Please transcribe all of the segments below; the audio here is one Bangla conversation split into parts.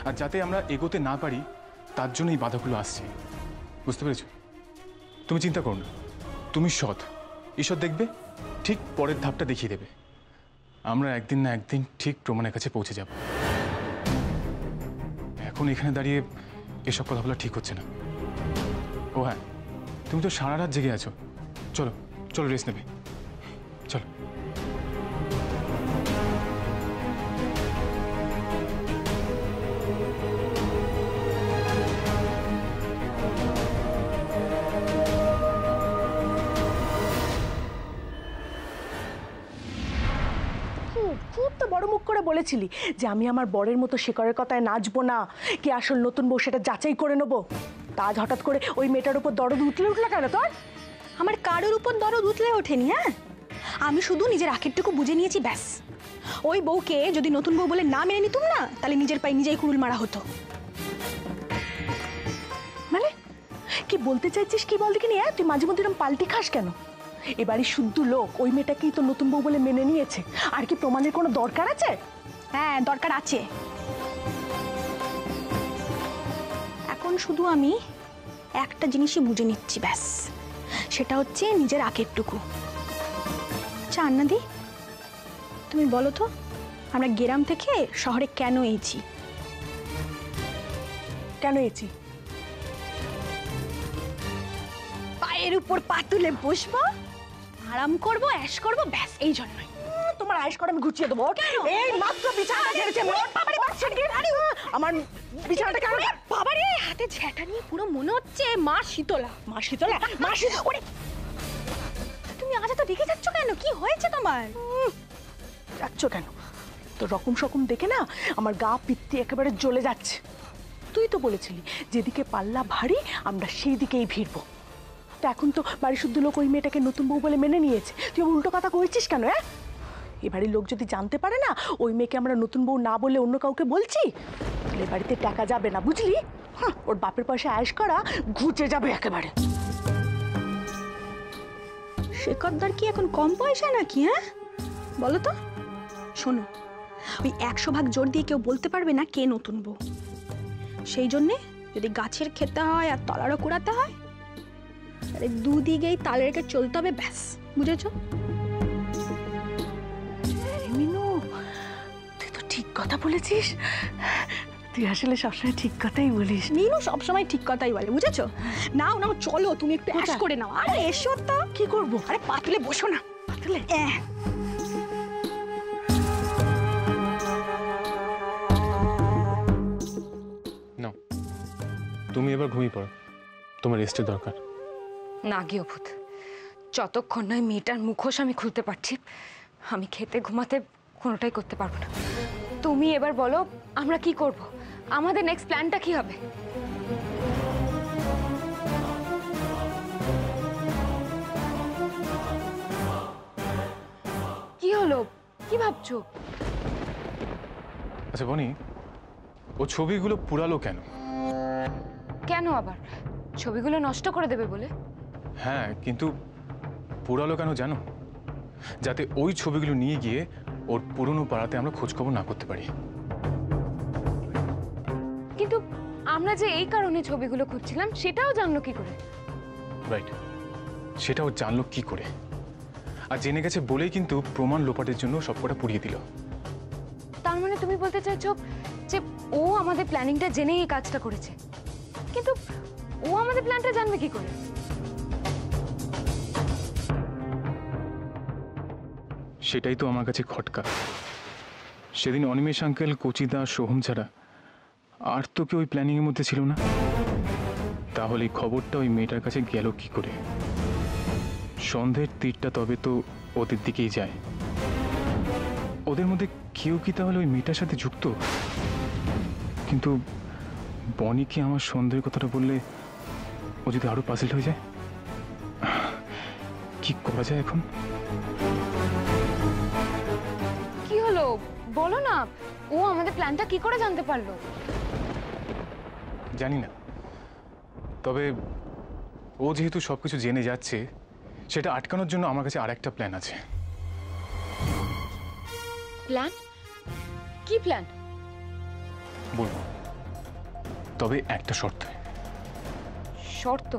আর যাতে আমরা এগোতে না পারি তার জন্য এই বাধাগুলো আসছে। বুঝতে পেরেছো? তুমি চিন্তা করো না, তুমি সৎ, ঈশ্বর দেখবে, ঠিক পরের ধাপটা দেখিয়ে দেবে। আমরা একদিন না একদিন ঠিক প্রমাণের কাছে পৌঁছে যাব। এখন এখানে দাঁড়িয়ে এসব কথা বলা ঠিক হচ্ছে না। ও হ্যাঁ, তুমি তো সারা রাত জেগে আছো, চলো চলো রেস্ট নেবে, চলো। খুব তো বড় মুখ করে বলেছিলি যে আমি আমার বরের মতো শেখরের কথায় নাচবো না, কি আসল নতুন বউ সেটা যাচাই করে নেবো। তা আজ হঠাৎ করে ওই মেয়েটার উপর দরদ উঠলে উঠলো কেন তোর? আমার কারোর উপর দরদ উঠলে ওঠেনি। হ্যাঁ, আমি শুধু নিজের আখেরটুকু বুঝে নিয়েছি, ব্যাস। ওই বউকে যদি নতুন বউ বলে না মেনে নিতুম না, তাহলে নিজের পায়ে নিজেই কুড়ুল মারা হতো। মানে কি বলতে চাইছিস কি বল দেখিনি? তুই মাঝে মধ্যে এরকম পাল্টি খাস কেন? এবারই শুদ্ধ লোক ওই মেয়েটাকেই তো নতুন বউ বলে মেনে নিয়েছে, আর কি প্রমাণের কোনো দরকার আছে? হ্যাঁ, দরকার আছে। এখন শুধু আমি একটা জিনিসই বুঝে নিচ্ছি, ব্যাস। সেটা হচ্ছে নিজের আখেরটুকু। আচ্ছা আন্নাদি, তুমি বলো তো, আমরা গ্রাম থেকে শহরে কেন এসেছি? কেন এসেছি? পায়ের উপর পা তুলে বসবো, আরাম করবো, অ্যাশ করবো, ব্যাস, এই জন্যই। তোমার আয়েশ করে আমি ঘুচিয়ে দেবো। এই মাত্র বিছানাটা ছেড়েছে, আমার বিছানাটা কেন? বাবারে, হাতে ঝেঁটা নিয়ে পুরো মনে হচ্ছে মা শীতলা। মা শীতলা, মা শীতলা। তুমি আজ তো দেখে যাচ্ছ কেন? কি হয়েছে তোমার? যাচ্ছ কেন? তো রকম সকম দেখে না আমার গা পিত্তি একেবারে জ্বলে যাচ্ছে। তুই তো বলেছিলি যেদিকে পাল্লা ভারী আমরা সেই দিকেই ভিড়বো। তো এখন তো বাড়ি শুদ্ধ লোক ওই মেয়েটাকে নতুন বউ বলে মেনে নিয়েছে, তুই উল্টো কথা কইছিস কেন? এ বাড়ির লোক যদি জানতে পারে না ওই মেয়েকে আমরা নতুন বউ না বলে অন্য কাউকে বলছি, তাহলে বাড়িতে টাকা যাবে না, বুঝলি? হ্যাঁ, ওর বাপের পয়সা আয়েশ করা ঘুচে যাবে একেবারে। শেখরদার কি এখন কম পয়সা নাকি? হ্যাঁ বলো তো। শোনো, ওই 100 ভাগ জোর দিয়ে কেউ বলতে পারবে না কে নতুন বউ। সেই জন্যে যদি গাছের খেতে হয় আর তলারও কুড়াতে হয়, তাহলে দুদিকেই তালে রেখে চলতে হবে, ব্যাস। বুঝেছো? মিনু, তুই তো ঠিক কথা বলেছিস। তুই আসলে সবসময় ঠিক কথাই বলিস। মিনু সবসময় ঠিক কথাই বলে, বুঝেছো? নাও নাও, চলো, তুমি একটু অ্যাশ করে নাও। আরে এসো তো। কি করবো? আরে পা তুলে বসো না। পা তুলে? নাও, তুমি এবার ঘুমিয়ে পড়ো, তোমার রেস্টের দরকার। না গিয়ে ভূত, যতক্ষণ নয় মেয়েটার মুখোশ আমি খুলতে পারছি, আমি খেতে ঘুমাতে কোনোটাই করতে পারবো না। তুমি এবার বলো আমরা কি করব, আমাদের নেক্সট প্ল্যানটা কি হবে? কি হলো, কি ভাবছো? আচ্ছা বনি, ও ছবিগুলো পুরালো কেন? কেন আবার? ছবিগুলো নষ্ট করে দেবে বলে? হ্যাঁ, কিন্তু পুরালো কেন জানো? যাতে ওই ছবিগুলো নিয়ে গিয়ে ওর পুরনো পাড়াতে আমরা খোঁজখবর না করতে পারি। কিন্তু আমরা যে এই কারণে ছবিগুলো খুঁজছিলাম সেটাও জানলো কি করে? রাইট, সেটাও জানলো কি করে? আর জেনে গেছে বলেই কিন্তু প্রমাণ লোপাটের জন্য সবকটা পুড়িয়ে দিল। তার মানে তুমি বলতে চাইছো যে ও আমাদের প্ল্যানিংটা জেনেই এই কাজটা করেছে? কিন্তু ও আমাদের প্ল্যানটা জানবে কি করে? সেটাই তো আমার কাছে খটকা। সেদিন অনিমেষ আঙ্কেল, কচিদা, সোহম ছাড়া আর তো কেউ ওই প্ল্যানিং এর মধ্যে ছিল না। তাহলে খবরটা ওই মেয়েটার কাছে গেল কি করে? সন্দেহের তীরটা তবে তো ওদের দিকেই যায়। ওদের মধ্যে কেউ কি তাহলে ওই মেয়েটার সাথে যুক্ত? কিন্তু বনিকে আমার সন্দেহের কথাটা বললে ও যদি আরো পাজল হয়ে যায়, কি করা যায় এখন? কি হলো বলো না, ও আমাদের প্ল্যানটা কি করে জানতে পারলো? জানি না, তবে ও যেহেতু সবকিছু জেনে যাচ্ছে, সেটা আটকানোর জন্য আমার কাছে আরেকটা প্ল্যান আছে। প্ল্যান? কি প্ল্যান? বলবো, তবে একটা শর্তে। শর্ত?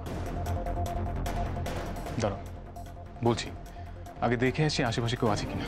দাঁড়াও, বলছি। আগে দেখে আসি আশেপাশে কেউ আছে কিনা।